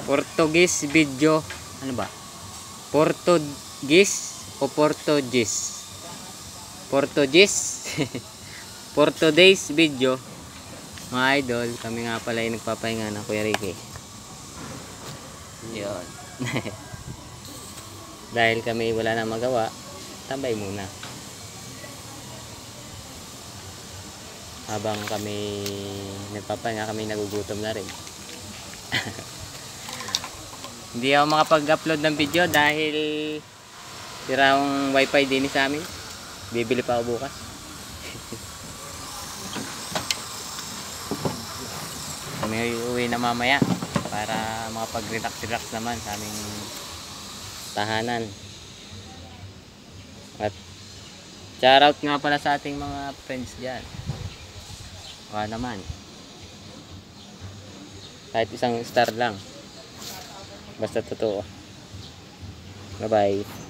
Portuguese video. Ano ba? Portuguese o Portuguese? Portuguese. For today's video, mga idol, kami nga pala ay nagpapahinga ng Kuya Ricky. Yun. Dahil kami wala na magawa, tambay muna. Habang kami nagpapahinga, kami nagugutom na rin. Hindi ako makapag-upload ng video dahil sira ang wifi din sa amin. Bibili pa ako bukas. Kami uuwi na mamaya para makapag-relax naman sa aming tahanan. At shoutout nga pala sa ating mga friends dyan. Wala naman. Kahit isang star lang. Basta totoo. Bye bye.